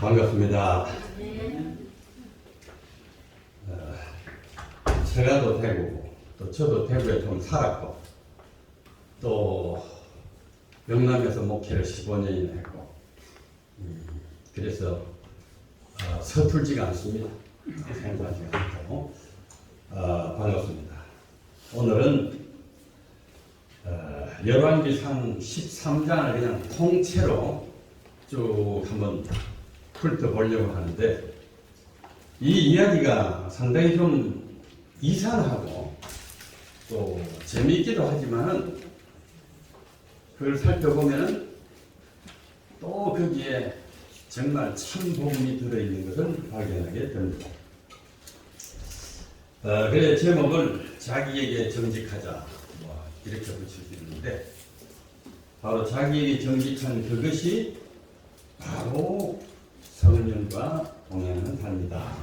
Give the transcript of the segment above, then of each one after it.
반갑습니다. 제가도 대구고, 또 저도 대구에 좀 살았고, 또 영남에서 목회를 15년이나 했고, 그래서 서툴지가 않습니다. 생소하지 않고 반갑습니다. 오늘은 열왕기상 13장을 그냥 통째로 쭉 한번 훑어보려고 하는데, 이 이야기가 상당히 좀 이상하고 또 재미있기도 하지만은 그걸 살펴보면은 또 거기에 정말 참복음이 들어있는 것을 발견하게 됩니다. 그래 제목을 자기에게 정직하자 이렇게 붙일 수 있는데, 바로 자기에게 정직한 그것이 바로 성령과 동행하는 삶이다.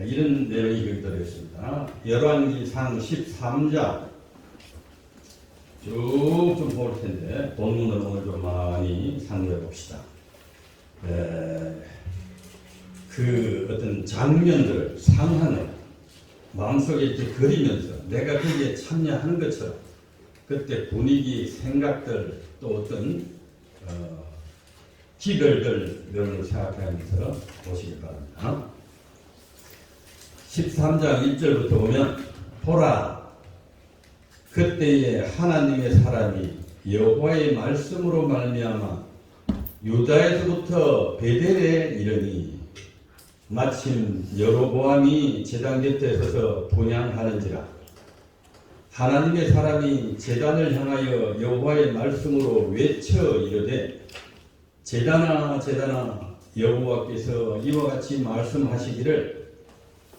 이런 내용이 여기 들어있습니다. 열왕기상 13장 쭉 좀 볼 텐데, 본문을 오늘 좀 많이 상고해 봅시다. 그 어떤 장면들을, 상황을 마음속에 이렇게 그리면서 내가 거기에 참여하는 것처럼 그때 분위기, 생각들, 또 어떤 기별들 면을 생각하면서 보시기 바랍니다. 13장 1절부터 보면, 보라, 그때에 하나님의 사람이 여호와의 말씀으로 말미암아 유다에서부터 베델에 이르니, 마침 여로보암이 제단 곁에 서서 분향하는지라. 하나님의 사람이 제단을 향하여 여호와의 말씀으로 외쳐 이르되, 제단아 제단아, 여호와께서 이와 같이 말씀하시기를,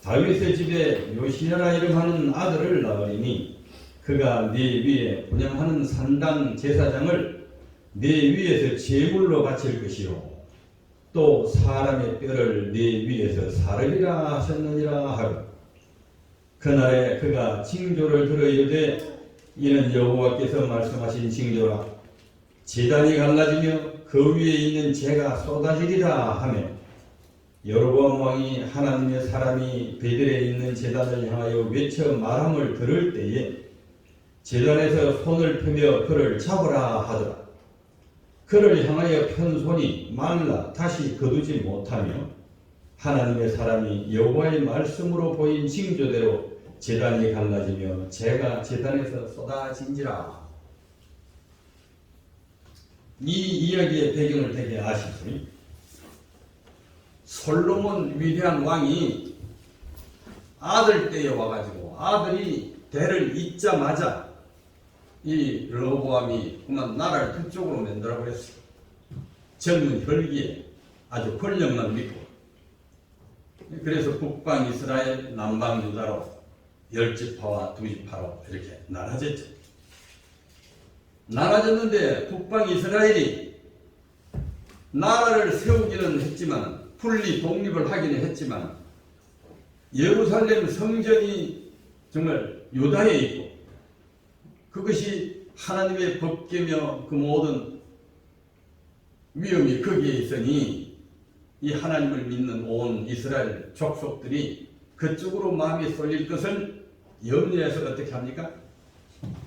다윗의 집에 요시야라 이름하는 아들을 낳으리니 그가 네 위에 분향하는 산당 제사장을 네 위에서 제물로 바칠 것이요, 또 사람의 뼈를 네 위에서 사르리라 하셨느니라 하고, 그날에 그가 징조를 들어 이르되, 이는 여호와께서 말씀하신 징조라. 제단이 갈라지며 그 위에 있는 재가 쏟아지리라 하며, 여로보암 왕이 하나님의 사람이 베델에 있는 제단을 향하여 외쳐 말함을 들을 때에 제단에서 손을 펴며 그를 잡으라 하더라. 그를 향하여 편 손이 말라 다시 거두지 못하며, 하나님의 사람이 여호와의 말씀으로 보인 징조대로 제단이 갈라지며 재가 제단에서 쏟아진지라. 이 이야기의 배경을 되게 아시죠? 솔로몬 위대한 왕이 아들 때에 와가지고 아들이 대를 잇자마자 이 르호보암이 그만 나라를 그쪽으로 만들어 버렸어요. 젊은 혈기에 아주 권력만 믿고. 그래서 북방 이스라엘, 남방 유다로 10지파와 2지파로 이렇게 나눠졌죠. 나눠졌는데 북방 이스라엘이 나라를 세우기는 했지만, 분리 독립을 하기는 했지만, 예루살렘 성전이 정말 유다에 있고, 그것이 하나님의 법궤며 그 모든 위엄이 거기에 있으니, 이 하나님을 믿는 온 이스라엘 족속들이 그쪽으로 마음이 쏠릴 것을 염려해서 어떻게 합니까?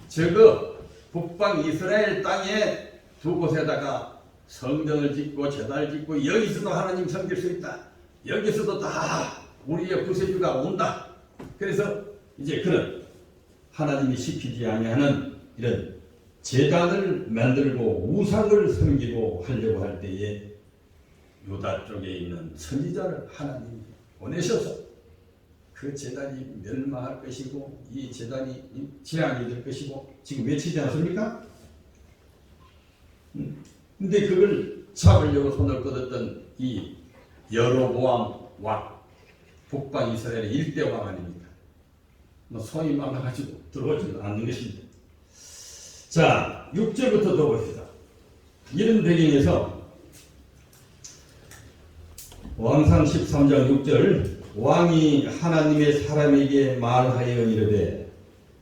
저거 북방 이스라엘 땅에 두 곳에다가 성전을 짓고 제단을 짓고, 여기서도 하나님 섬길 수 있다, 여기서도 다 우리의 구세주가 온다. 그래서 이제 그런 하나님이 시키지 아니하는 이런 제단을 만들고 우상을 섬기고 하려고 할 때에 유다 쪽에 있는 선지자를 하나님이 보내셔서 그 제단이 멸망할 것이고 이 제단이 재앙이 될 것이고 지금 외치지 않습니까? 근데 그걸 잡으려고 손을 뻗었던 이 여로보암 왕, 북방 이스라엘의 일대 왕 아닙니까? 손이 막아가지고 들어오지도 않는 것입니다. 자, 6절부터 더 봅시다. 이런 배경에서 왕상 13장 6절, 왕이 하나님의 사람에게 말하여 이르되,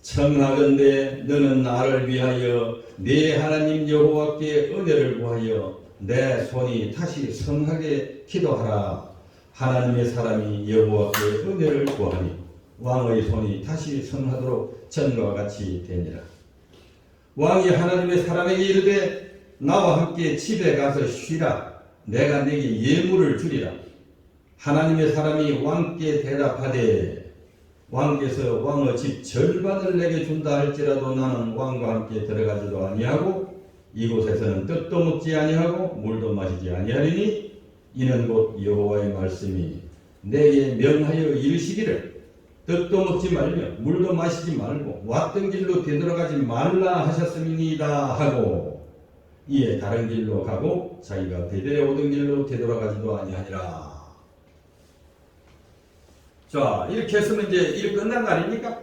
청하건대 너는 나를 위하여 네 하나님 여호와께 은혜를 구하여 내 손이 다시 성하게 기도하라. 하나님의 사람이 여호와께 은혜를 구하니 왕의 손이 다시 성하도록 전과 같이 되니라. 왕이 하나님의 사람에게 이르되 나와 함께 집에 가서 쉬라. 내가 네게 예물을 주리라. 하나님의 사람이 왕께 대답하되 왕께서 왕의 집 절반을 내게 준다 할지라도 나는 왕과 함께 들어가지도 아니하고 이곳에서는 떡도 먹지 아니하고 물도 마시지 아니하리니 이는 곧 여호와의 말씀이 내게 명하여 이르시기를 떡도 먹지 말며 물도 마시지 말고 왔던 길로 되돌아가지 말라 하셨음이니이다 하고 이에 다른 길로 가고 자기가 베델에 오던 길로 되돌아가지도 아니하니라. 자, 이렇게 했으면 이제 일 끝난 거 아닙니까?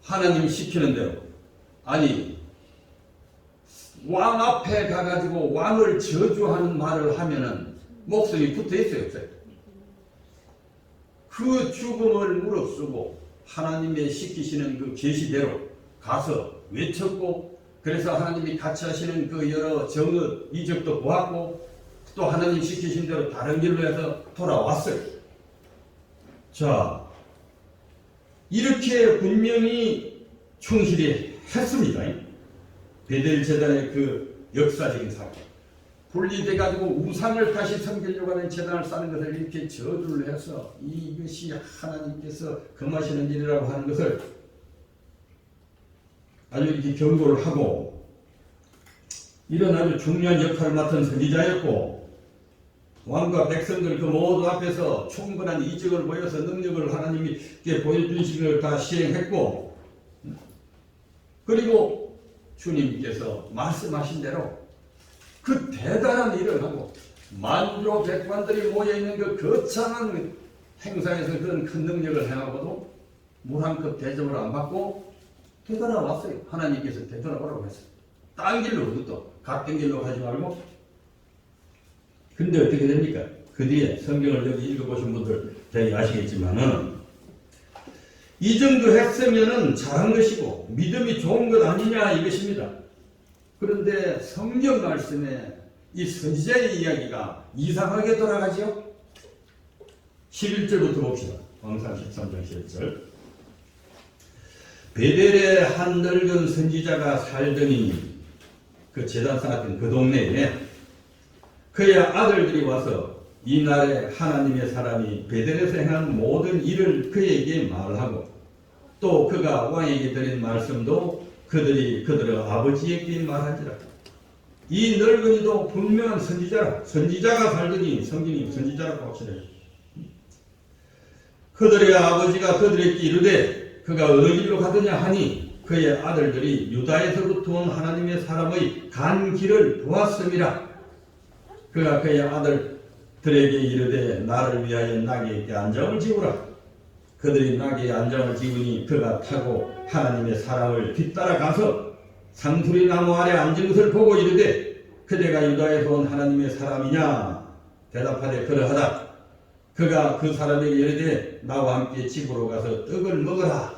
하나님 시키는 대로. 아니, 왕 앞에 가가지고 왕을 저주하는 말을 하면은 목숨이 붙어 있어요, 없어요? 그 죽음을 무릅쓰고 하나님의 시키시는 그 계시대로 가서 외쳤고, 그래서 하나님이 같이 하시는 그 여러 정의 이적도 보았고, 또 하나님 시키신 대로 다른 길로 해서 돌아왔어요. 자, 이렇게 분명히 충실히 했습니다. 베델 제단의 그 역사적인 사건. 분리돼가지고 우상을 다시 섬기려고 하는 제단을 쌓는 것을 이렇게 저주를 해서 이것이 하나님께서 금하시는 일이라고 하는 것을 아주 이렇게 경고를 하고, 이런 아주 중요한 역할을 맡은 선지자였고, 왕과 백성들 그 모두 앞에서 충분한 이적을 보여서 능력을 하나님께 보여주신 걸 다 시행했고, 그리고 주님께서 말씀하신 대로 그 대단한 일을 하고 만주로 백관들이 모여있는 그 거창한 행사에서 그런 큰 능력을 행하고도 물 한 컵 대접을 안 받고 되돌아왔어요. 하나님께서 되돌아오라고 했어요. 딴 길로 또 같은 길로 가지 말고. 근데 어떻게 됩니까? 그 뒤에 성경을 여기 읽어보신 분들 대개 아시겠지만은 이 정도 했으면은 잘한 것이고 믿음이 좋은 것 아니냐 이것입니다. 그런데 성경 말씀에 이 선지자의 이야기가 이상하게 돌아가지요. 11절부터 봅시다. 왕상 13장 11절. 베델에 한 늙은 선지자가 살더니 그 제단 쌓았던 그 동네에 그의 아들들이 와서 이날에 하나님의 사람이 베델에서 행한 모든 일을 그에게 말하고 또 그가 왕에게 드린 말씀도 그들의 아버지에게 말하지라. 이 늙은이도 분명한 선지자라. 선지자가 살더니 성경이 선지자라고 확실해요. 그들의 아버지가 그들에게 이르되 그가 어느 길로 가더냐 하니 그의 아들들이 유다에서부터 온 하나님의 사람의 간 길을 보았음이라. 그가 그의 아들들에게 이르되 나를 위하여 나귀에게 안장을 지우라. 그들이 나귀에 안장을 지우니 그가 타고 하나님의 사람을 뒤따라 가서 상수리 나무 아래 앉은 것을 보고 이르되 그대가 유다에서 온 하나님의 사람이냐? 대답하되 그러하다. 그가 그 사람에게 이르되 나와 함께 집으로 가서 떡을 먹어라.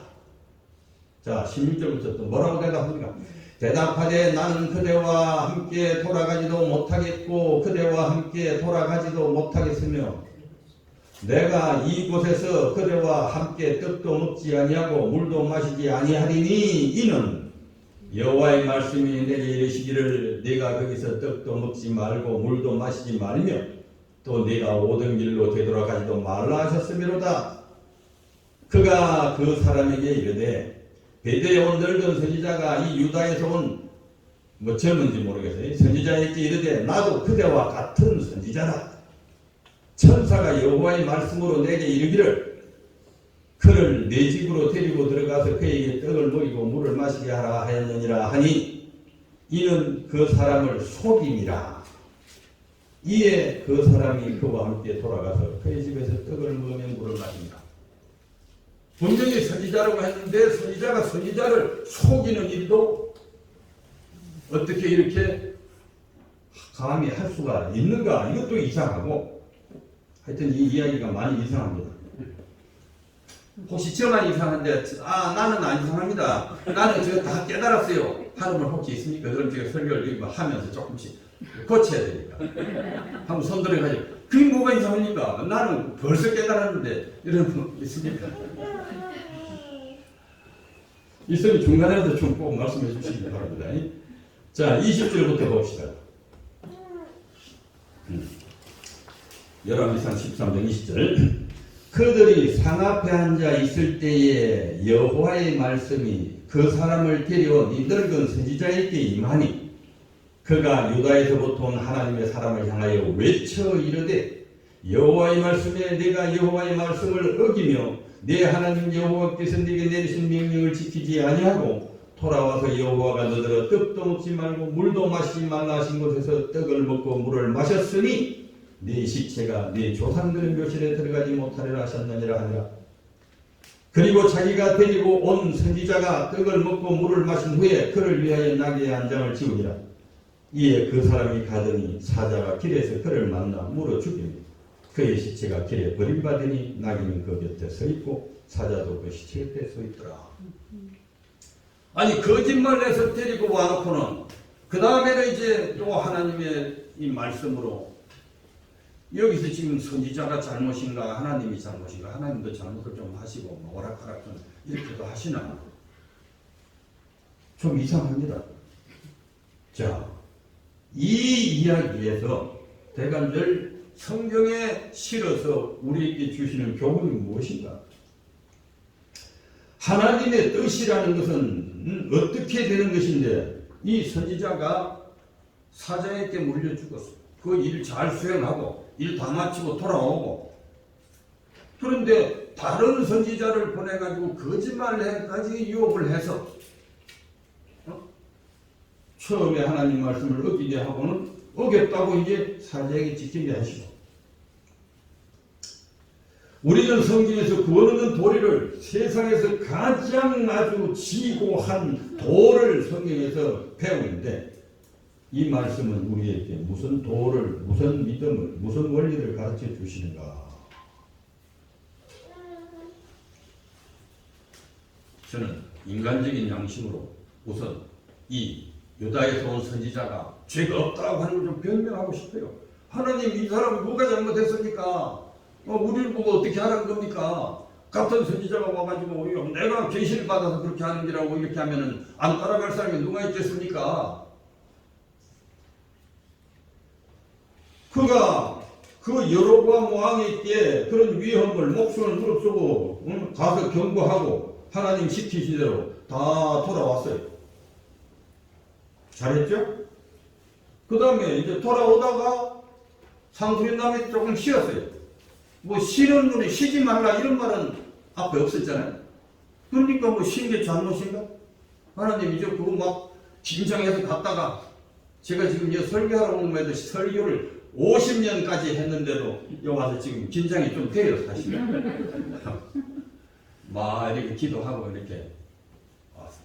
자, 16절부터 또 뭐라고 대답합니까? 대답하되 나는 그대와 함께 돌아가지도 못하겠고 그대와 함께 돌아가지도 못하겠으며 내가 이곳에서 그대와 함께 떡도 먹지 아니하고 물도 마시지 아니하리니 이는 여호와의 말씀이 내게 이르시기를 네가 거기서 떡도 먹지 말고 물도 마시지 말며 또 네가 오던 길로 되돌아가지도 말라 하셨음이로다. 그가 그 사람에게 이르되 베델에 온 늙은 선지자가 이 유다에서 온 젊은지 모르겠어요. 선지자에게 이르되 나도 그대와 같은 선지자라. 천사가 여호와의 말씀으로 내게 이르기를 그를 내 집으로 데리고 들어가서 그에게 떡을 먹이고 물을 마시게 하라 하였느니라 하니 이는 그 사람을 속임이라. 이에 그 사람이 그와 함께 돌아가서 그의 집에서 떡을 먹으며 물을 마십니다. 분명히 선지자라고 했는데 선지자가 선지자를 속이는 일도 어떻게 이렇게 감히 할 수가 있는가? 이것도 이상하고 하여튼 이 이야기가 많이 이상합니다. 혹시 저만 이상한데 나는 안 이상합니다. 나는 제가 다 깨달았어요. 하는 분 혹시 있습니까? 그럼 제가 설교를 하면서 조금씩 고쳐야 되니까. 한번 손들어가지고 그게 뭐가 이상합니까? 나는 벌써 깨달았는데 이런 분 있습니까? 있으면 중간에도 좀 꼭 말씀해 주시기 바랍니다. 자, 20절부터 봅시다. 열왕기상 13장 20절. 그들이 상 앞에 앉아 있을 때에 여호와의 말씀이 그 사람을 데려온 이 늙은 선지자에게 임하니 그가 유다에서부터 온 하나님의 사람을 향하여 외쳐 이르되 여호와의 말씀에 내가 여호와의 말씀을 어기며 내 하나님 여호와께서 네게 내리신 명령을 지키지 아니하고 돌아와서 여호와가 너더러 떡도 먹지 말고 물도 마시지 말라 하신 곳에서 떡을 먹고 물을 마셨으니 네 시체가 네 조상들의 묘실에 들어가지 못하리라 하셨느니라 하니라. 그리고 자기가 데리고 온 선지자가 떡을 먹고 물을 마신 후에 그를 위하여 나귀의 한 장을 지우니라. 이에 그 사람이 가더니 사자가 길에서 그를 만나 물어 죽이니 그의 시체가 길에 버림받으니 나귀는 그 곁에 서 있고 사자도 그 시체 곁에 서 있더라. 아니 거짓말해서 데리고 와놓고는 그 다음에는 이제 또 하나님의 이 말씀으로 여기서 지금 선지자가 잘못인가 하나님이 잘못인가 하나님도 잘못을 좀 하시고 뭐 오락가락 좀 이렇게도 하시나 좀 이상합니다. 자, 이 이야기에서 대간절 성경에 실어서 우리에게 주시는 교훈이 무엇인가? 하나님의 뜻이라는 것은 어떻게 되는 것인데 이 선지자가 사자에게 물려 죽었어. 그 일 잘 수행하고 일 다 마치고 돌아오고 그런데 다른 선지자를 보내가지고 거짓말까지 유혹을 해서 처음에 하나님 말씀을 어기게 하고는 어겼다고 이제 사자에게 지키게 하시고 우리는 성경에서 구원 얻는 도리를 세상에서 가장 아주 지고한 도를 성경에서 배우는데 이 말씀은 우리에게 무슨 도를, 무슨 믿음을, 무슨 원리를 가르쳐 주시는가? 저는 인간적인 양심으로 우선 이 유다에서 온 선지자가 죄가 없다고 하는 걸 좀 변명하고 싶어요. 하나님 이 사람이 뭐가 잘못했습니까? 우리를 보고 어떻게 하라는 겁니까? 같은 선지자가 와가지고 내가 계시를 받아서 그렇게 하는 거라고 이렇게 하면은 안 따라갈 사람이 누가 있겠습니까? 그가 그 여로보암 왕의 때 그런 위험을 목숨을 무릅쓰고 가서 경고하고 하나님 시키신 대로 다 돌아왔어요. 잘했죠? 그 다음에 이제 돌아오다가 상수리남이 조금 쉬었어요. 뭐 쉬는 분이 쉬지 말라 이런 말은 앞에 없었잖아요. 그러니까 뭐 쉰 게 잘못인가? 하나님 이제 그거 막 긴장해서 갔다가 제가 지금 이 설교하러 온 거에도 설교를 50년까지 했는데도 여기 와서 지금 긴장이 좀 돼요 사실. 막 이렇게 기도하고 이렇게 왔어요.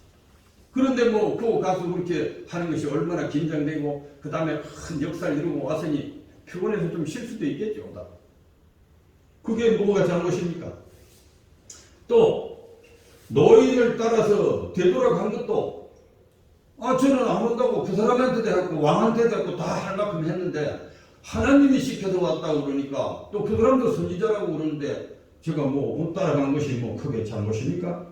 그런데 뭐 그거 가서 그렇게 하는 것이 얼마나 긴장되고 그 다음에 큰 역사를 이루고 왔으니 피곤해서 좀 쉴 수도 있겠죠. 그게 뭐가 잘못입니까? 또 노인을 따라서 되돌아간 것도 저는 안 온다고 그 사람한테 대하고 왕한테 대하고 다 할 만큼 했는데 하나님이 시켜서 왔다고 그러니까 또 그 사람도 선지자라고 그러는데 제가 뭐 따라간 것이 뭐 크게 잘못입니까?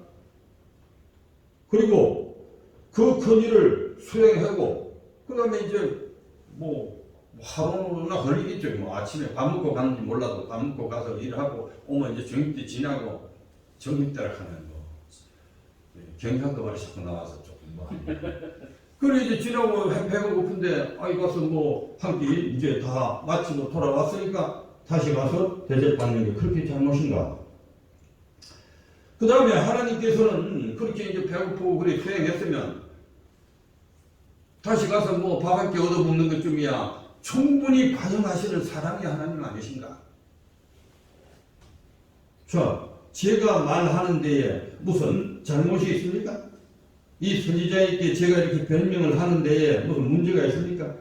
그리고 그 큰 일을 수행하고 그 다음에 이제 뭐 하루나 걸리겠죠. 뭐 아침에 밥 먹고 가는지 몰라도 밥 먹고 가서 일하고 오면 이제 정육대 지나고 정육대를 하면 뭐 경상도 말이 자꾸 나와서 조금 뭐 그래 이제 지나고 배가 고픈데 가서 뭐 한 끼 이제 다 마치고 돌아왔으니까 다시 가서 대접받는 게 그렇게 잘못인가? 그 다음에 하나님께서는 그렇게 이제 배고프고 그래 수행했으면 다시 가서 뭐 밥 한 끼 얻어 먹는 것쯤이야 충분히 반영하시는 사랑의 하나님 아니신가? 자, 제가 말하는 데에 무슨 잘못이 있습니까? 이 선지자에게 제가 이렇게 변명을 하는 데에 무슨 문제가 있습니까?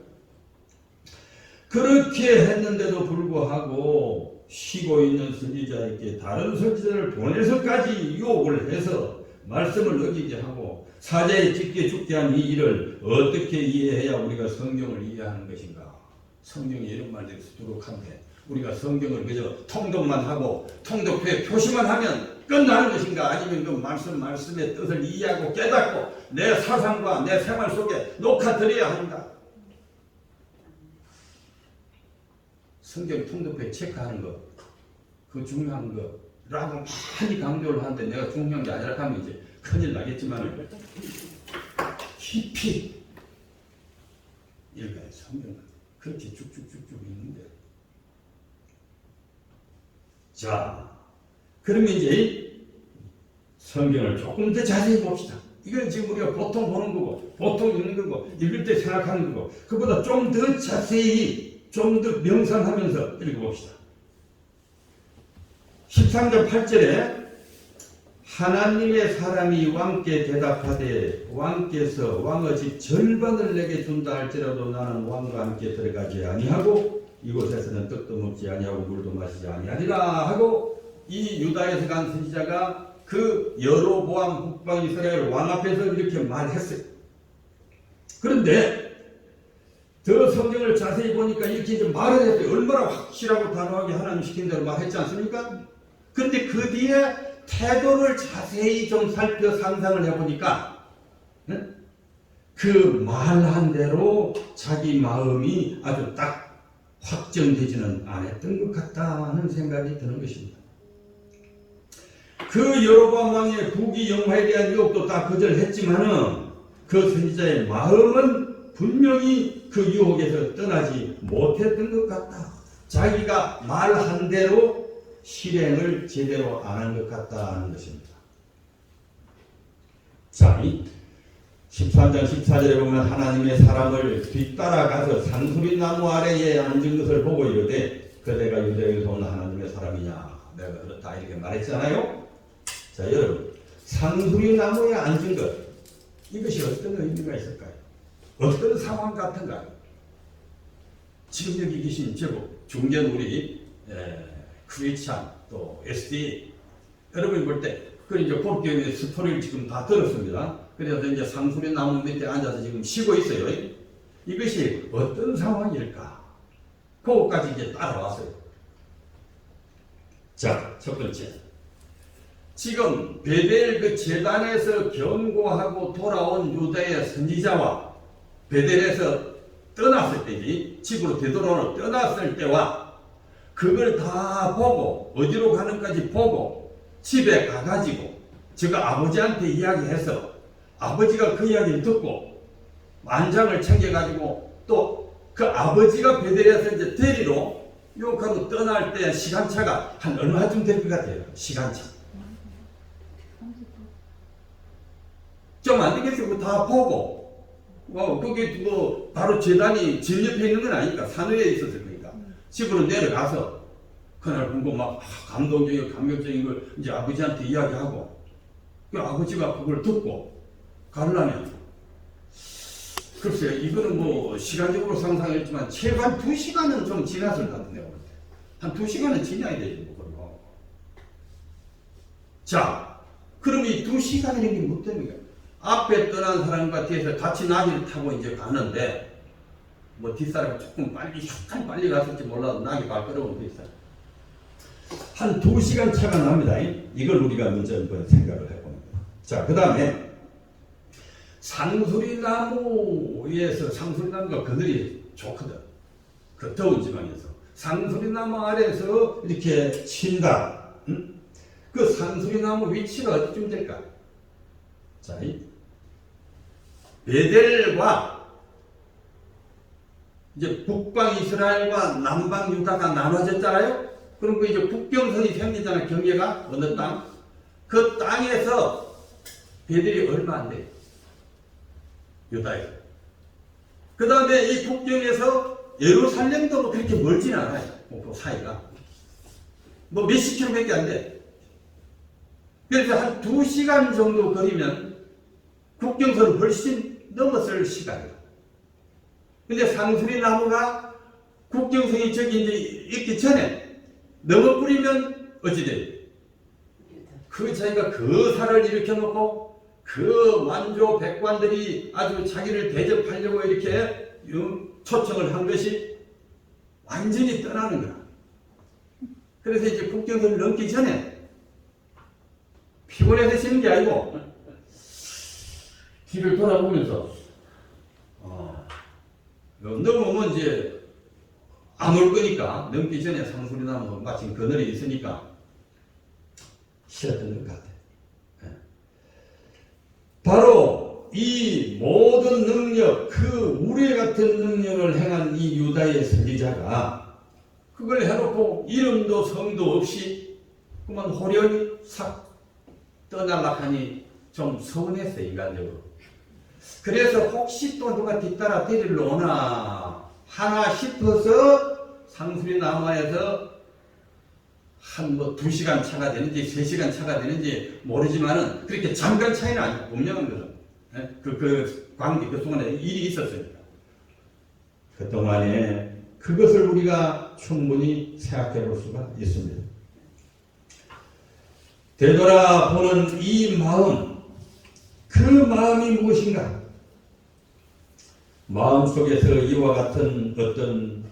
그렇게 했는데도 불구하고 쉬고 있는 선지자에게 다른 선지자를 보내서까지 유혹을 해서 말씀을 어기게 하고 사자에 찢게 죽게 한 이 일을 어떻게 이해해야 우리가 성경을 이해하는 것인가? 성경에 이런 말들이 수두룩한데 우리가 성경을 그저 통독만 하고 통독표에 표시만 하면 끝나는 것인가? 아니면 그 말씀의 뜻을 이해하고 깨닫고 내 사상과 내 생활 속에 녹아들여야 한다. 성경 통독표에 체크하는 것, 그 중요한 거라고 많이 강조를 하는데 내가 중요한 게 아니라 하면 이제 큰일 나겠지만 깊이 읽어야 성경은 그렇게 쭉쭉쭉쭉 있는데. 자, 그러면 이제 성경을 조금 더 자세히 봅시다. 이건 지금 우리가 보통 보는 거고, 보통 읽는 거고, 읽을 때 생각하는 거고, 그보다 좀 더 자세히, 좀 더 명상하면서 읽어봅시다. 13절 8절에 하나님의 사람이 왕께 대답하되 왕께서 왕의 집 절반을 내게 준다 할지라도 나는 왕과 함께 들어가지 아니하고 이곳에서는 떡도 먹지 아니하고 물도 마시지 아니하리라 하고 이 유다에서 간 선지자가 그 여로보암 북방 이스라엘 왕 앞에서 이렇게 말했어요. 그런데 더 성경을 자세히 보니까 이렇게 이제 말을 했어요. 얼마나 확실하고 단호하게 하나님 시킨 대로 말했지 않습니까? 그런데 그 뒤에 태도를 자세히 좀 살펴 상상을 해보니까 그 말한 대로 자기 마음이 아주 딱 확정되지는 않았던 것 같다는 생각이 드는 것입니다. 그 여로보암 왕의 부귀 영화에 대한 유혹도 다 거절했지만은 그 선지자의 마음은 분명히 그 유혹에서 떠나지 못했던 것 같다. 자기가 말한 대로 실행을 제대로 안 한 것 같다는 것입니다. 자, 13장 14절에 보면 하나님의 사람을 뒤따라가서 상수리나무 아래에 앉은 것을 보고 이르되 그대가 유대에서 온 하나님의 사람이냐 내가 그렇다 이렇게 말했잖아요. 자, 여러분 상수리나무에 앉은 것 이것이 어떤 의미가 있을까요? 어떤 상황 같은가요? 지금 여기 계신 제국 중견 우리 크리스찬 또 SD 여러분이 볼 때 그 이제 복교의 스토리를 지금 다 들었습니다. 그래서 이제 상수리 나무 밑에 앉아서 지금 쉬고 있어요. 이것이 어떤 상황일까? 그거까지 이제 따라왔어요. 자, 첫 번째. 지금 베델 그 제단에서 경고하고 돌아온 유다의 선지자와 베델에서 떠났을 때지, 집으로 되돌아오는 떠났을 때와 그걸 다 보고 어디로 가는까지 보고 집에 가가지고 제가 아버지한테 이야기해서 아버지가 그 이야기를 듣고 만장을 챙겨가지고 또 그 아버지가 베델에서 이제 데리러 요카로 떠날 때 시간차가 한 얼마쯤 될 것 같아요? 시간차 좀 안 되겠어요. 그거 다 보고 거기 뭐 바로 재단이 집 옆에 있는 건 아니니까 산 위에 있었을 거니까 집으로 내려가서 그날 보고 막 감동적이고 감격적인 걸 이제 아버지한테 이야기하고 그 아버지가 그걸 듣고 가려면 글쎄요, 이거는 뭐 시간적으로 상상했지만 최소 한 2시간은 좀 지났을 것 같은데요. 한 2시간은 지나야 되죠. 뭐. 자, 그럼 이 2시간이라는 게 뭐 때문에 앞에 떠난 사람과 뒤에서 같이 나귀를 타고 이제 가는데 뭐 뒷사람이 조금 빨리 약간 빨리 갔을지 몰라도 나귀 발걸음은 뒷사람 한 2시간 차가 납니다. 이걸 우리가 먼저 한번 생각을 해봅니다. 자, 그 다음에 상수리나무에서 상수리나무가 그늘이 좋거든. 그 더운 지방에서 상수리나무 아래에서 이렇게 쉰다. 그 상수리나무 위치가 어디쯤 될까? 자, 베델과 이제 북방 이스라엘과 남방 유다가 나눠졌잖아요. 그럼 그 이제 국경선이 생기잖아요. 경계가 어느 땅? 그 땅에서 베델이 얼마 안 돼. 유다에서. 그 다음에 이 국경에서 예루살렘도 그렇게 멀진 않아요. 그 사이가. 뭐 몇십 킬로밖에 안 돼. 그래서 한 2시간 정도 거리면 국경선을 훨씬 넘었을 시간이에요. 근데 상수리 나무가 국경선이 저기 이제 있기 전에 넘어버리면 어찌 돼요? 그 자기가 거사를 일으켜놓고 그 완조 백관들이 아주 자기를 대접하려고 이렇게 초청을 한 것이 완전히 떠나는 거야. 그래서 이제 국경선을 넘기 전에 피곤해서 쉬는 게 아니고 뒤를 돌아보면서 넘으면 이제 안 올 거니까 넘기 전에 상술이 나면 마침 그늘이 있으니까 쉬었던 것 같아. 바로 이 모든 능력, 그 우레 같은 능력을 행한 이 유다의 선지자가 그걸 해놓고 이름도 성도 없이 그만 호련히 싹 떠날락하니 좀 서운했어, 인간적으로. 그래서 혹시 또 누가 뒤따라 데리러 오나 하나 싶어서 상수리 나무에서 한 뭐 2시간 차가 되는지 3시간 차가 되는지 모르지만은 그렇게 잠깐 차이는 아니고 분명한 거죠. 그 관계 그 동안에 일이 있었으니까. 그 동안에 그것을 우리가 충분히 생각해 볼 수가 있습니다. 되돌아보는 이 마음, 그 마음이 무엇인가? 마음속에서 이와 같은 어떤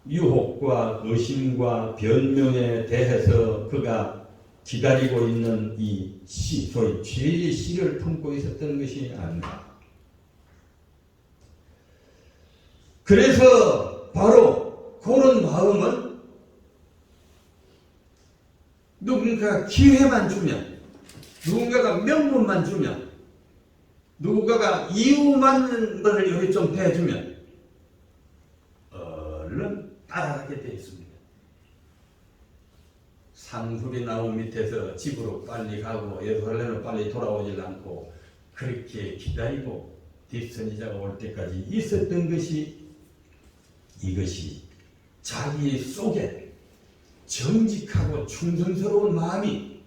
유혹과 의심과 변명에 대해서 그가 기다리고 있는 이 씨, 소위 죄의 씨를 품고 있었던 것이 아닌가. 그래서 바로 그런 마음은 누군가 기회만 주면, 누군가가 명분만 주면, 누군가가 이유만 것을 여기 좀 대주면 얼른 따라가게 되어 있습니다. 상술이 나무 밑에서 집으로 빨리 가고 예루살렘으로 빨리 돌아오질 않고 그렇게 기다리고 뒷선지자가 올 때까지 있었던 것이 이것이 자기 속에 정직하고 충성스러운 마음이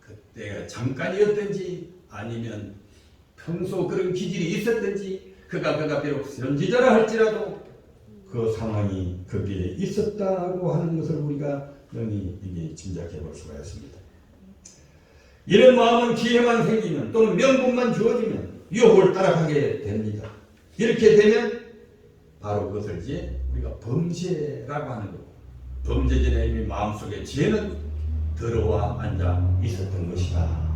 그때가 잠깐이었든지 아니면 평소 그런 기질이 있었든지 그가 비록 선지자라 할지라도 그 상황이 거기에 있었다고 하는 것을 우리가 능히 이게 짐작해 볼 수가 있습니다. 이런 마음은 기회만 생기면 또는 명분만 주어지면 유혹을 따라가게 됩니다. 이렇게 되면 바로 그것을 이제 우리가 범죄라고 하는 거고, 범죄 전에 이미 마음속에 죄는 들어와 앉아 있었던 것이다.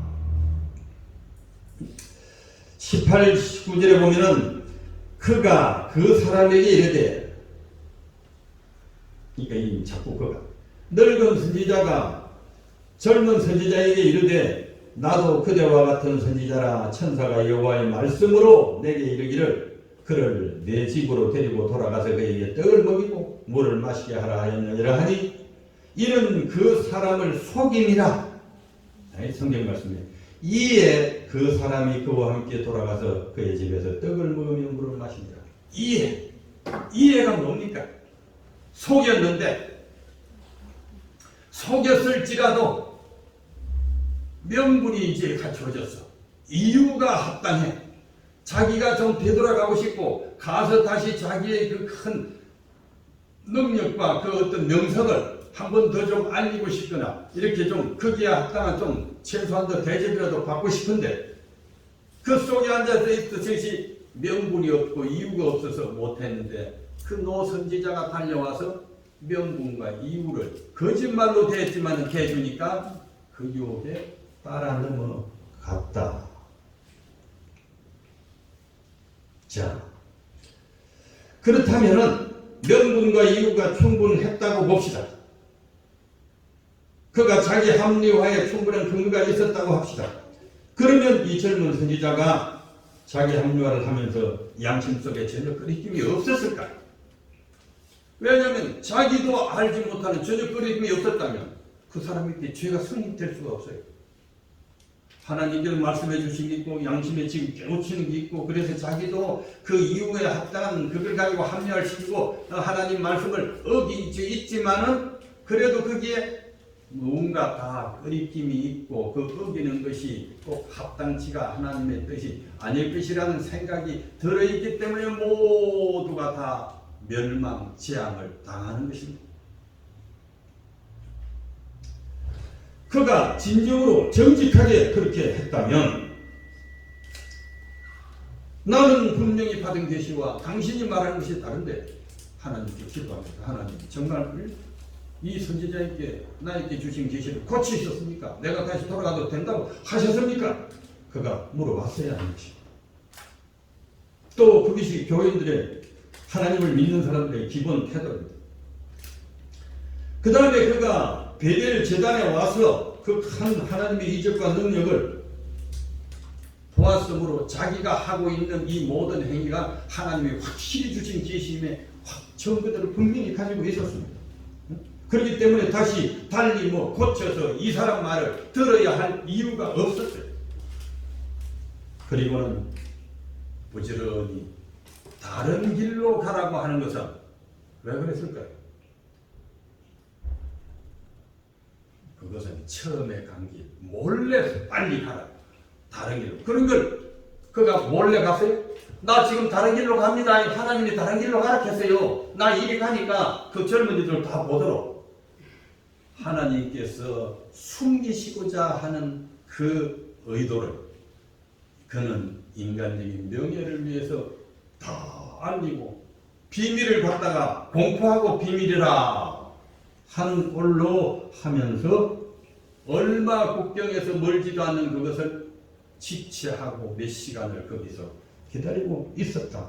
18, 19절에 보면은 그가 그 사람에게 이르되, 그러니까 이 자꾸 그가 늙은 선지자가 젊은 선지자에게 이르되 나도 그대와 같은 선지자라 천사가 여호와의 말씀으로 내게 이르기를 그를 내 집으로 데리고 돌아가서 그에게 떡을 먹이고 물을 마시게 하라 하였느니라 하니 이는 그 사람을 속임이라. 성경 말씀에 이에 그 사람이 그와 함께 돌아가서 그의 집에서 떡을 먹으며 물을 마시니라. 이해가 뭡니까? 속였는데 속였을지라도 명분이 이제 갖추어졌어. 이유가 합당해. 자기가 좀 되돌아가고 싶고 가서 다시 자기의 그 큰 능력과 그 어떤 명성을 한 번 더 좀 알리고 싶거나 이렇게 좀 거기에 합당한 좀 최소한 더 대접이라도 받고 싶은데 그 속에 앉아서 있듯이 명분이 없고 이유가 없어서 못했는데 그 노 선지자가 달려와서 명분과 이유를 거짓말로 대했지만 대주니까 그 유혹에 따라 넘어갔다. 자, 그렇다면은 명분과 이유가 충분했다고 봅시다. 그가 자기 합리화에 충분한 근거가 있었다고 합시다. 그러면 이 젊은 선지자가 자기 합리화를 하면서 양심 속에 전혀 거리낌이 없었을까? 왜냐하면 자기도 알지 못하는 전혀 거리낌이 없었다면 그 사람에게 죄가 성립될 수가 없어요. 하나님께서 말씀해 주신 게 있고 양심에 지금 깨우치는 게 있고 그래서 자기도 그 이유에 합당한 그걸 가지고 합리화시키고 하나님 말씀을 어기지 있지만은 그래도 거기에 뭔가 다 거리낌이 있고 그 어기는 것이 꼭 합당치가 하나님의 뜻이 아닐 것이라는 생각이 들어있기 때문에 모두가 다 재앙을 당하는 것입니다. 그가 진정으로 정직하게 그렇게 했다면 나는 분명히 받은 계시와 당신이 말하는 것이 다른데 하나님께 기도합니다. 하나님 정말 이 선지자에게 나에게 주신 계시를 고치셨습니까? 내가 다시 돌아가도 된다고 하셨습니까? 그가 물어봤어야 하는 것입니다. 또 그것이 교인들의 하나님을 믿는 사람들의 기본 태도입니다. 그 다음에 그가 베델 제단에 와서 그 한 하나님의 이적과 능력을 보았으므로 자기가 하고 있는 이 모든 행위가 하나님이 확실히 주신 계시임에 증거들을 분명히 가지고 있었습니다. 그렇기 때문에 다시 달리 고쳐서 이 사람 말을 들어야 할 이유가 없었어요. 그리고는 부지런히 다른 길로 가라고 하는 것은 왜 그랬을까요? 그것은 처음에 간 길, 몰래 빨리 가라. 다른 길로. 그런 걸 그가 몰래 갔어요? 나 지금 다른 길로 갑니다. 하나님이 다른 길로 가라 했어요. 나 이리 가니까 그 젊은이들 다 보도록. 하나님께서 숨기시고자 하는 그 의도를 그는 인간적인 명예를 위해서 다 알리고 비밀을 갖다가 공포하고 비밀이라 하는 꼴로 하면서 얼마 국경에서 멀지도 않는 그것을 지체하고 몇 시간을 거기서 기다리고 있었다.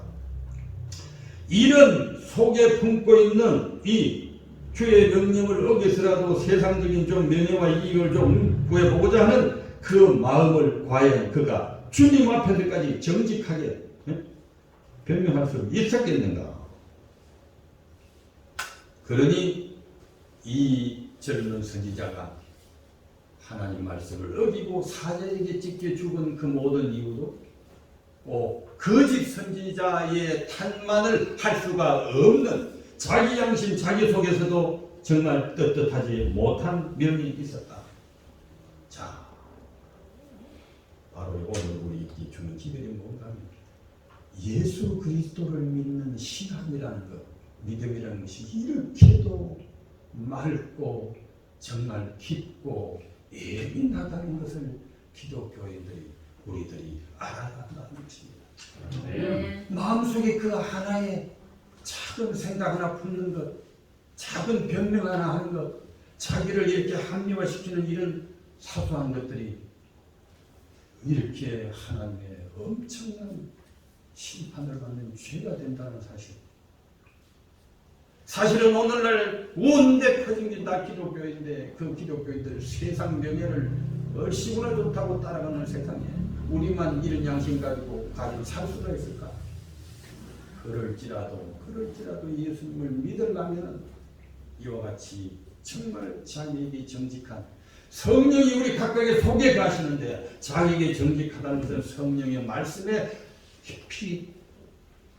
이런 속에 품고 있는 이 주의 명령을 어겨서라도 세상적인 좀 명예와 이익을 좀 구해보고자 하는 그 마음을 과연 그가 주님 앞에서까지 정직하게 변명할 수 있었겠는가? 그러니 이 젊은 선지자가 하나님 말씀을 어기고 사자에게 찢겨 죽은 그 모든 이유도 거짓 선지자의 탄만을 할 수가 없는 자기 양심 자기 속에서도 정말 떳떳하지 못한 면이 있었다. 자, 바로 오늘 우리 주는 기별이 뭔가 하면 예수 그리스도를 믿는 신앙이라는 것, 믿음이라는 것이 이렇게도 맑고 정말 깊고 예민하다는 것을 기독교인들이 우리들이 알아야 한다는 것입니다. 네. 마음속에 그 하나의 작은 생각 하나 품는 것, 작은 변명 하나 하는 것, 자기를 이렇게 합리화시키는 이런 사소한 것들이 이렇게 하나님의 엄청난 심판을 받는 죄가 된다는 사실. 사실은 오늘날 온데 퍼진 게 다 기독교인데 그 기독교인들 세상 명예를 얼씨구나 좋다고 따라가는 세상에 우리만 이런 양심 가지고 살 수가 있을까? 그럴지라도 예수님을 믿으려면 이와 같이 정말 자기에게 정직한 성령이 우리 각각의 속에 가시는데 자기에게 정직하다는 것은 성령의 말씀에 깊이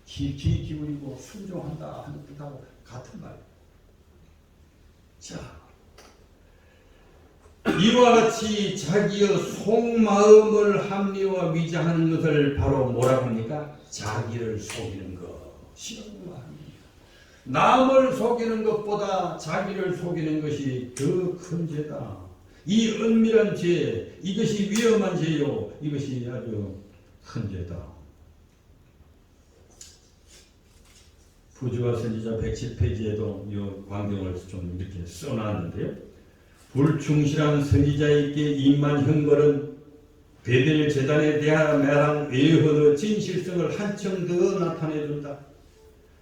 귀 기울이고 순종한다 하는 뜻하고 같은 말. 자, 이와 같이 자기의 속마음을 합리화 위장하는 것을 바로 뭐라고 합니까? 자기를 속이는 것이라고 말합니다. 남을 속이는 것보다 자기를 속이는 것이 더 큰 죄다. 이 은밀한 죄, 이것이 위험한 죄요. 이것이 아주 큰 죄다. 부지와 선지자 107페이지에도 이 광경을 좀 이렇게 써놨는데요. 불충실한 선지자에게 임한 형벌은 베델 제단에 대한 매랑 외허의 진실성을 한층 더 나타내준다.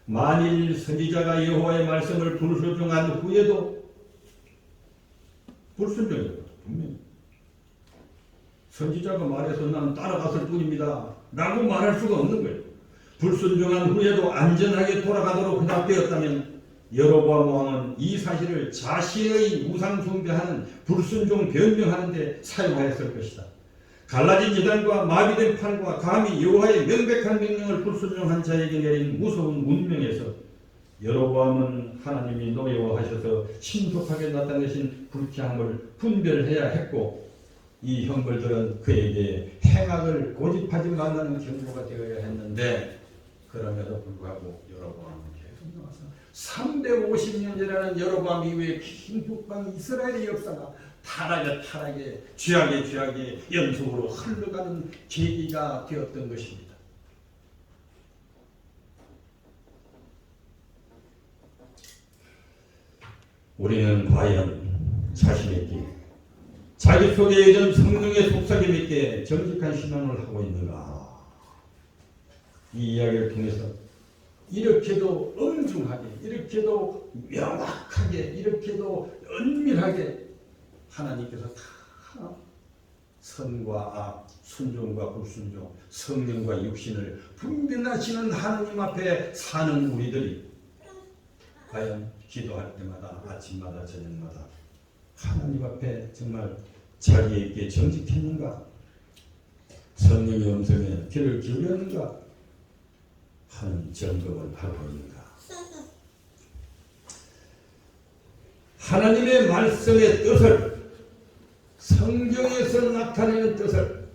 만일 선지자가 여호와의 말씀을 불순종한 후에도 불순종이다. 분명히 선지자가 말해서 나는 따라갔을 뿐입니다 라고 말할 수가 없는 거예요. 불순종한 후에도 안전하게 돌아가도록 허락되었다면 여로보암 왕은 이 사실을 자신의 우상 숭배하는 불순종 변명하는 데 사용하였을 것이다. 갈라진 이단과 마비된 팔과 감히 여호와의 명백한 명령을 불순종한 자에게 내린 무서운 문명에서 여로보암은 하나님이 노여워하셔서 신속하게 나타내신 불쾌함을 분별해야 했고 이 형벌들은 그에게 행악을 고집하지 말라는 경고가 되어야 했는데 그럼에도 불구하고 여로보암은 계속 나와서 350년이라는 여로보암 이후에 긴 북방 이스라엘의 역사가 타락에 죄악에 연속으로 흘러가는 계기가 되었던 것입니다. 우리는 과연 자신에게 자기 속에 있는 성령의 속삭임 있게 정직한 신앙을 하고 있는가? 이 이야기를 통해서 이렇게도 엄중하게, 이렇게도 명확하게, 이렇게도 은밀하게 하나님께서 다 선과 악, 순종과 불순종, 성령과 육신을 분별하시는 하나님 앞에 사는 우리들이 과연 기도할 때마다, 아침마다, 저녁마다 하나님 앞에 정말 자기에게 정직했는가? 성령의 음성에 귀를 기울였는가? 하는 점검을 하고 있는가? 하나님의 말씀의 뜻을, 성경에서 나타내는 뜻을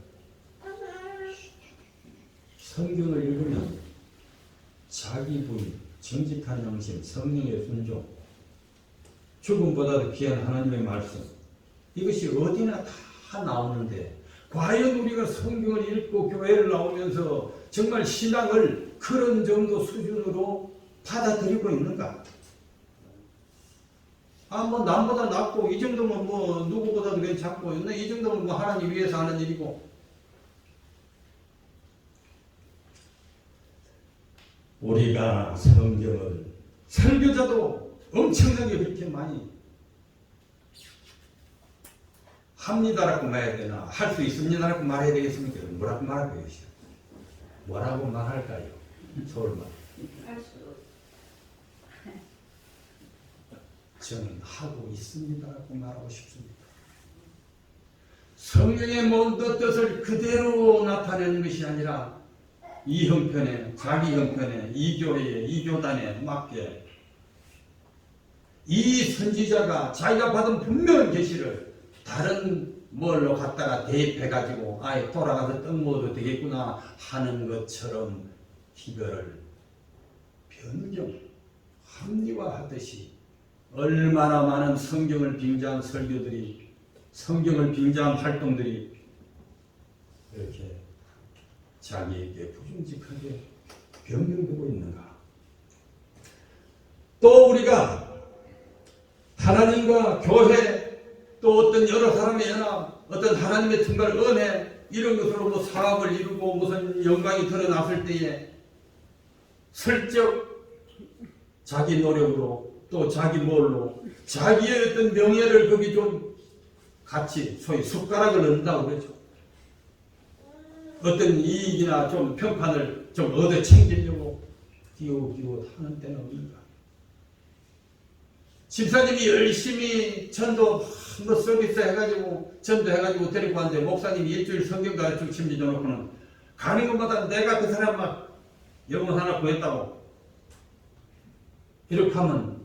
성경을 읽으면 자기 부인, 정직한 양심, 성령의 순종, 죽음보다도 귀한 하나님의 말씀, 이것이 어디나 다 나오는데 과연 우리가 성경을 읽고 교회를 나오면서 정말 신앙을 그런 정도 수준으로 받아들이고 있는가? 뭐 남보다 낫고 이 정도면 뭐 누구보다도 괜찮고 이 정도면 뭐 하나님 위해서 하는 일이고. 우리가 성경을 설교자도 엄청나게 그렇게 많이 합니다라고 말해야 되나, 할 수 있습니다라고 말해야 되겠습니까? 뭐라고 말할 것이요? 뭐라고 말할까요? 서울말. 저는 하고 있습니다라고 말하고 싶습니다. 성령의 모든 뜻을 그대로 나타내는 것이 아니라 이 형편에, 자기 형편에, 이 교회에, 이 교단에 맞게 이 선지자가 자기가 받은 분명한 계시를 다른 뭘로 갖다가 대입해가지고 아예 돌아가서 떡 먹어도 되겠구나 하는 것처럼 이거를 변경, 합리화하듯이 얼마나 많은 성경을 빙자한 설교들이, 성경을 빙자한 활동들이 이렇게 자기에게 부정직하게 변경되고 있는가? 또 우리가 하나님과 교회, 또 어떤 여러 사람의 연합, 어떤 하나님의 특별 은혜, 이런 것으로 뭐 사업을 이루고 무슨 영광이 드러났을 때에 슬쩍 자기 노력으로 또 자기 뭘로 자기의 어떤 명예를 거기 좀 같이 소위 숟가락을 넣는다고 그러죠. 어떤 이익이나 좀 평판을 좀 얻어 챙기려고 끼우끼우 하는 때는 없는가? 집사님이 열심히 전도 뭐 서비스 해가지고 전도해가지고 데리고 왔는데 목사님이 일주일 성경 가르치고 침지져놓고는 가는 것마다 내가 그 사람 막 영혼 하나 구했다고 이렇게 하면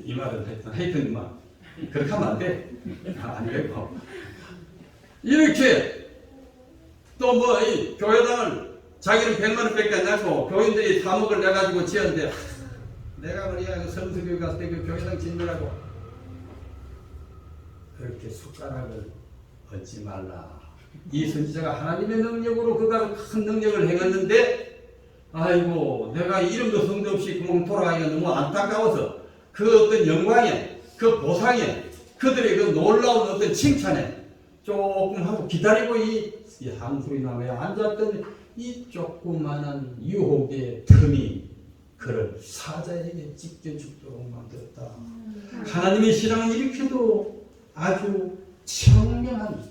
이 말은 하여튼 막 그렇게 하면 안 돼. 안 되고 이렇게 또 뭐 이 교회당을 자기는 100만 원밖에 안 내고 교인들이 3억을 내가지고 지었는데 내가 말이야 성수교회 갔을 때 그 교회당 짓느라고 그렇게 숟가락을 얻지 말라. 이 선지자가 하나님의 능력으로 그가 큰 능력을 행했는데 아이고 내가 이름도 성도 없이 그만 돌아가기가 너무 안타까워서 그 어떤 영광에 그 보상에 그들의 그 놀라운 어떤 칭찬에 조금 하고 기다리고 이 한소리 나무에 앉았던 이 조그마한 유혹의 틈이 그를 사자에게 찢겨 죽도록 만들었다. 하나님의 신앙은 이렇게도 아주 청명한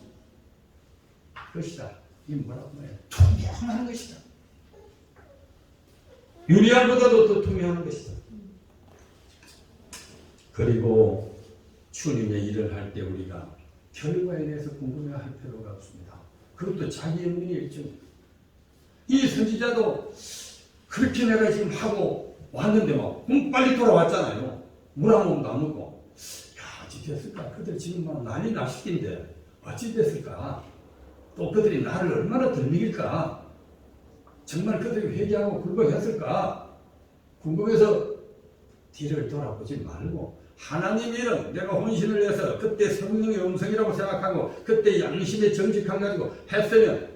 것이다. 이 뭐라고 말해요? 투명한 것이다. 유리알보다도 더 투명한 것이다. 그리고 주님의 일을 할 때 우리가 결과에 대해서 궁금해할 필요가 없습니다. 그것도 자기 영혼의 일정입니다. 이 선지자도 그렇게 내가 지금 하고 왔는데 막 빨리 돌아왔잖아요. 물 한 모금도 안 먹고. 야, 어찌 됐을까? 그들 지금 막 난리 나시긴데 어찌 됐을까? 또 그들이 나를 얼마나 덜 먹일까? 정말 그들이 회개하고 굴복했을까? 궁금해서 뒤를 돌아보지 말고 하나님 이름 내가 혼신을 내서 그때 성령의 음성이라고 생각하고 그때 양심의 정직함 가지고 했으면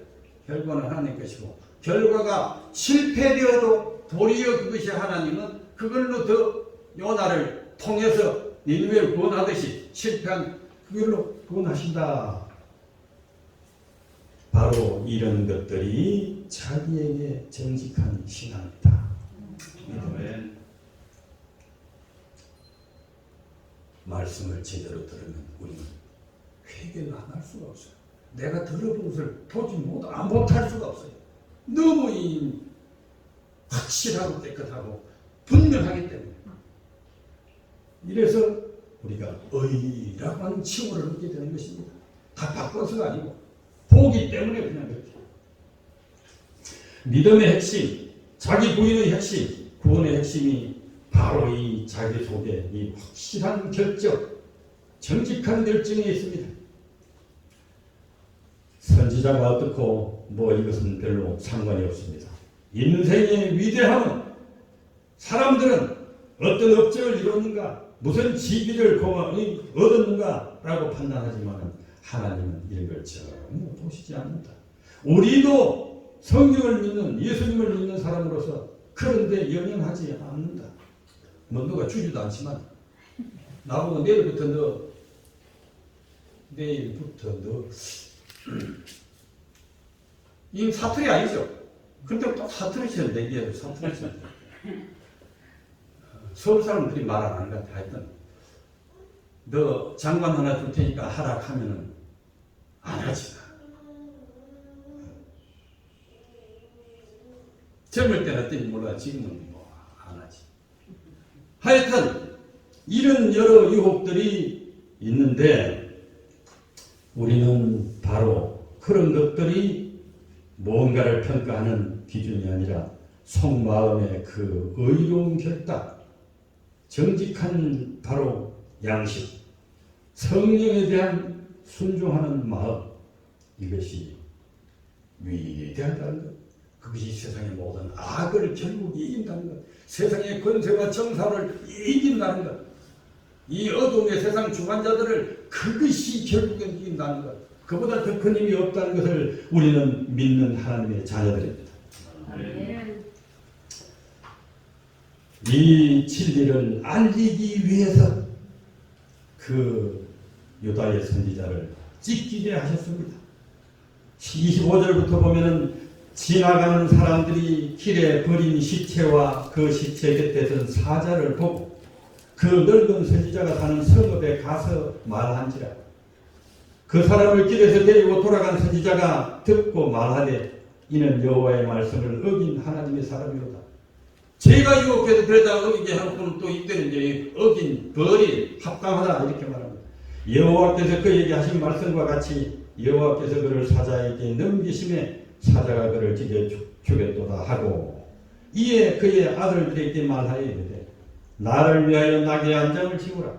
결과는 하나님 것이고 결과가 실패되어도 도리어 그것이 하나님은 그걸로 더 요나를 통해서 니느웨를 구원하듯이 실패한 그걸로 구원하신다. 바로 이런 것들이 자기에게 정직한 신앙이다. 아멘. 말씀을 제대로 들으면 우리는 회개를 안 할 수가 없어요. 내가 들어본 것을 보지 못할 수가 없어요. 너무 확실하고 깨끗하고 분명하기 때문에. 이래서 우리가 의라고 하는 칭호를 얻게 되는 것입니다. 다 바꿔서가 아니고 보기 때문에 그냥 그렇게. 믿음의 핵심, 자기 부인의 핵심, 구원의 핵심이 바로 이 자기 속에 이 확실한 결정, 정직한 결정에 있습니다. 선지자가 어떻고 뭐 이것은 별로 상관이 없습니다. 인생의 위대함은 사람들은 어떤 업적을 이뤘는가, 무슨 지위를 얻었는가 라고 판단하지만 하나님은 이런 걸 전혀 보시지 않는다. 우리도 성경을 믿는 예수님을 믿는 사람으로서 그런데 연연하지 않는다. 뭐 누가 주지도 않지만 나보고 내일부터 너 이 사투리 아니죠? 근데 또 사투리처럼 얘기해도 사투리처럼 서울 사람들이 말 안 하는 것 같아. 하여튼 너 장관 하나 줄 테니까 하라 하면은 안 하지. 젊을 때는 어떤지 몰라. 지금은 뭐 안 하지. 하여튼 이런 여러 유혹들이 있는데 우리는 바로 그런 것들이 뭔가를 평가하는 기준이 아니라 속마음의 그 의로운 결단, 정직한 바로 양식, 성령에 대한 순종하는 마음, 이것이 위대하다는 것. 그것이 세상의 모든 악을 결국 이긴다는 것. 세상의 권세와 정사를 이긴다는 것. 이 어둠의 세상 주관자들을 그것이 결국은 이긴다는 것. 그보다 더 큰 힘이 없다는 것을 우리는 믿는 하나님의 자녀들입니다. 이 진리를 알리기 위해서 그 유다의 선지자를 찢기게 하셨습니다. 25절부터 보면은 지나가는 사람들이 길에 버린 시체와 그 시체 곁에 선 사자를 보고 그 늙은 선지자가 사는 성읍에 가서 말한지라. 그 사람을 길에서 데리고 돌아간 선지자가 듣고 말하되 이는 여호와의 말씀을 어긴 하나님의 사람이로다. 제가 유혹해서 그러다 어기게 해놓고는 또 이때는 이제 어긴 벌이 합당하다 이렇게 말합니다. 여호와께서 그에게 하신 말씀과 같이 여호와께서 그를 사자에게 넘기심에 사자가 그를 죽였도다 하고 이에 그의 아들들에게 말하여 이르되 나를 위하여 낙의 안장을 지우라.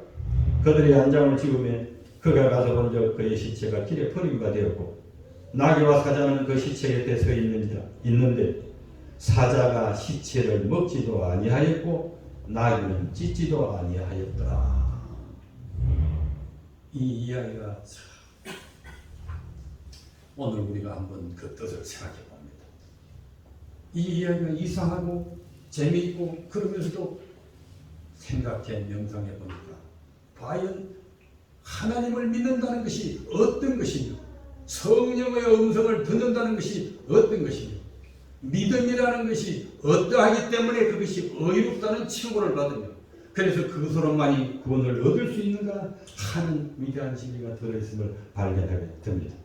그들이 안장을 지우매 그가 가서 본적 그의 시체가 길에 버림바 되었고 나귀와 사자는 그 시체 곁에 서 있는데 사자가 시체를 먹지도 아니하였고 나귀는 찢지도 아니하였더라. 이 이야기가 오늘 우리가 한번 그 뜻을 생각해 봅니다. 이 이야기가 이상하고 재미있고 그러면서도 생각해 명상해 보니까 과연 하나님을 믿는다는 것이 어떤 것이며 성령의 음성을 듣는다는 것이 어떤 것이며 믿음이라는 것이 어떠하기 때문에 그것이 의롭다는 칭호를 받으며 그래서 그것으로만이 구원을 얻을 수 있는가 하는 위대한 진리가 들어있음을 발견하게 됩니다.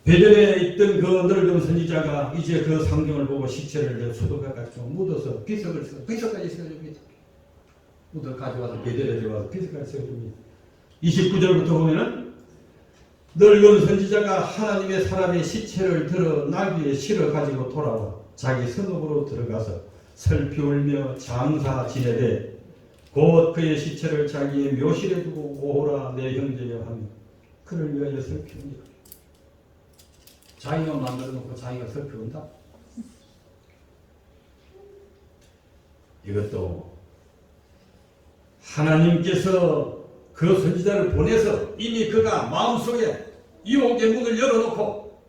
베델에 있던 그 늙은 선지자가 이제 그 상경을 보고 시체를 수도가 가지고 묻어서 비석까지 세워줍니다. 묻어 가져와서 베델에 들어가서 비석까지 세워줍니다. 29절부터 보면은 늙은 선지자가 하나님의 사람의 시체를 들어 나귀에 실어 가지고 돌아와 자기 성읍으로 들어가서 슬피 울며 장사 지내되 곧 그의 시체를 자기의 묘실에 두고 오호라 내 형제여 하며 그를 위하여 슬피웁니다. 자기가 만들어 놓고 자기가 슬피 운다? 이것도 하나님께서 그 선지자를 보내서 이미 그가 마음속에 유혹의 문을 열어놓고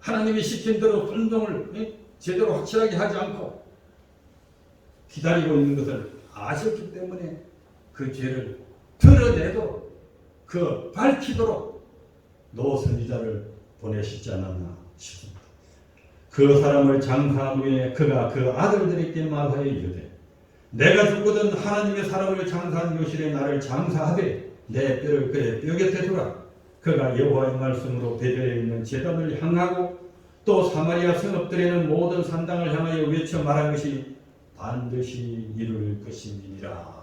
하나님이 시킨 대로 순종을 제대로 확실하게 하지 않고 기다리고 있는 것을 아셨기 때문에 그 죄를 드러내도록 그 밝히도록 노 선지자를 보내시지 않았나 싶습니다. 그 사람을 장사한 후에 그가 그 아들들에게 말하여 이르되 내가 죽거든 하나님의 사람을 장사한 요실에 나를 장사하되 내 뼈를 그의 뼈 곁에 두라. 그가 여호와의 말씀으로 베델에 있는 제단을 향하고 또 사마리아 성읍들에는 모든 산당을 향하여 외쳐 말한 것이 반드시 이룰 것이니라.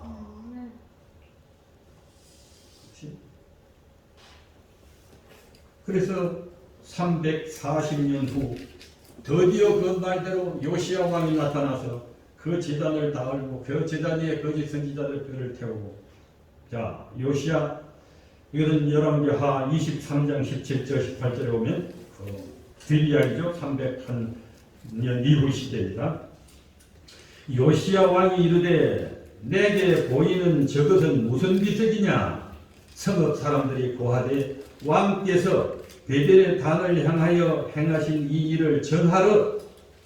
그래서 340년 후 드디어 그 말대로 요시야 왕이 나타나서 그 제단을 다 헐고 그 제단 위에 거짓 선지자들 뼈를 태우고, 자 요시야 이것은 열왕기하 23장 17절 18절에 보면 그 뒷이야기죠. 300년 이후 시대입니다. 요시야 왕이 이르되 내게 보이는 저것은 무슨 비석이냐. 성읍 사람들이 고하되 왕께서 베델의 단을 향하여 행하신 이 일을 전하러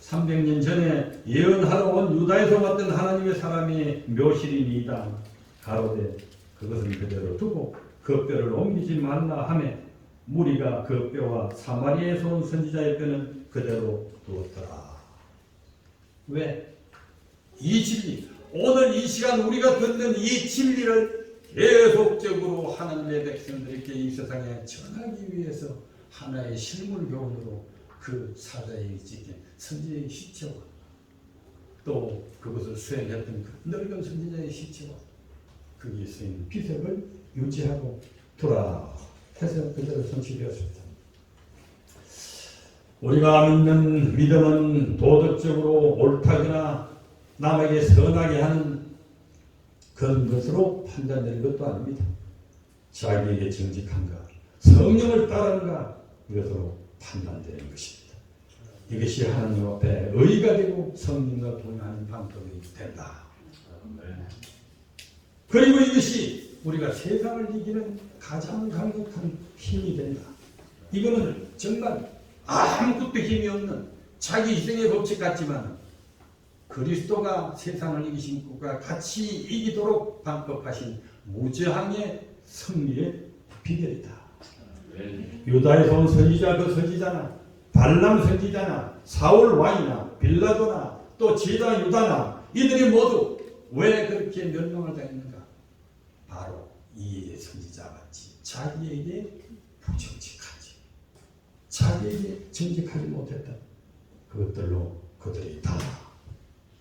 300년 전에 예언하러 온 유다에서 왔던 하나님의 사람의 묘실이니이다. 가로되 그것은 그대로 두고 그 뼈를 옮기지 말라 하며 무리가 그 뼈와 사마리아에서 온 선지자의 뼈는 그대로 두었더라. 왜? 이 진리, 오늘 이 시간 우리가 듣는 이 진리를 계속적으로 하나님의 백성들에게 이 세상에 전하기 위해서 하나의 실물 교훈으로 그 사자의 지게 선지자의 시체와 또 그것을 수행했던 그 늙은 선지자의 시체와 거기에 쓰인 비석을 유지하고 돌아 해서 그대로 성취되었습니다. 우리가 믿는 믿음은 도덕적으로 옳다거나 남에게 선하게 하는 그런 것으로 판단되는 것도 아닙니다. 자기에게 정직한가, 성령을 따르는가, 이것으로 판단되는 것입니다. 이것이 하나님 앞에 의가 되고 성령과 동행하는 방법이 된다. 그리고 이것이 우리가 세상을 이기는 가장 강력한 힘이 된다. 이거는 정말 아무것도 힘이 없는 자기 희생의 법칙 같지만 그리스도가 세상을 이기신 것과 같이 이기도록 방법하신 무저항의 승리의 비결이다. 유다에서 온 선지자, 그 선지자나 발람 선지자나 사울 왕이나 빌라도나 또 제자 유다나 이들이 모두 왜 그렇게 멸망을 당했는가? 바로 이 선지자같이 자기에게 부정직하지, 자기에게 정직하지 못했다. 그것들로 그들이 다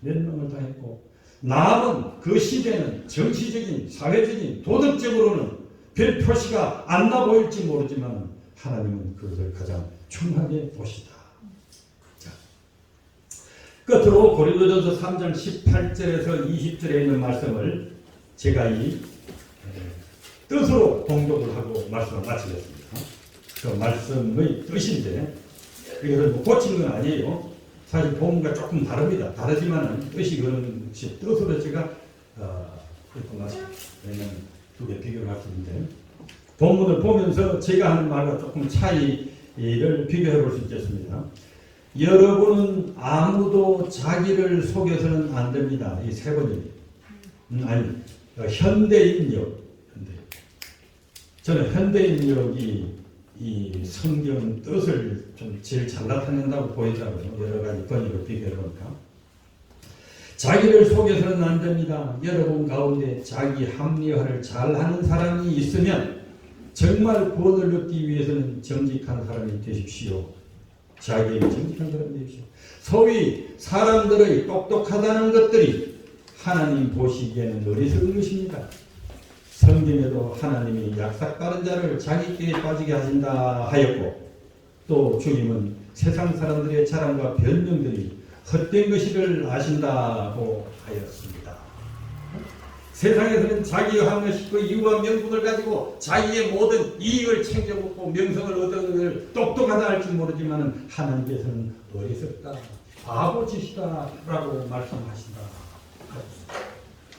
멸망을 당했고, 남은 그 시대는 정치적인, 사회적인, 도덕적으로는 별 표시가 안 나 보일지 모르지만 하나님은 그것을 가장 중하게 보시다. 자, 끝으로 고린도전서 3장 18절에서 20절에 있는 말씀을 제가 이 뜻으로 봉독을 하고 말씀을 마치겠습니다. 그 말씀의 뜻인데 이것을 뭐 고친 건 아니에요. 사실 본문과 조금 다릅니다. 다르지만은 뜻이 그런 것이 뜻으로 제가 읽고 나서 왜냐면 두 개 비교를 할 수 있는데 본문을 보면서 제가 하는 말과 조금 차이를 비교해 볼 수 있겠습니다. 여러분은 아무도 자기를 속여서는 안 됩니다. 이 세 번이 아니 현대인력. 저는 현대인력이 이 성경 뜻을 좀 제일 잘 나타낸다고 보이더라고요. 여러 가지 번역을 비교해보니까. 자기를 속여서는 안 됩니다. 여러분 가운데 자기 합리화를 잘하는 사람이 있으면 정말 구원을 얻기 위해서는 정직한 사람이 되십시오. 자기에게 정직한 사람이 되십시오. 소위 사람들의 똑똑하다는 것들이 하나님 보시기에는 어리석은 것입니다. 성경에도 하나님이 약삭빠른 자를 자기 꾀에 빠지게 하신다 하였고, 또 주님은 세상 사람들의 자랑과 변명들이 헛된 것이를 아신다고 하였습니다. 세상에서는 자기가 한 것이 그 이유와 명분을 가지고 자기의 모든 이익을 챙겨먹고 명성을 얻는 것을 똑똑하다 할지 모르지만 하나님께서는 어리석다, 바보짓이다 라고 말씀하신다.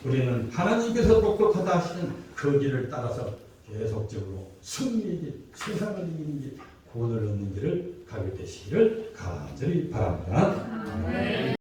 우리는 하나님께서 똑똑하다 하시는 그 길을 따라서 계속적으로 승리의 길, 세상을 이기는 길, 구원을 얻는 길을 가게 되시기를 간절히 바랍니다.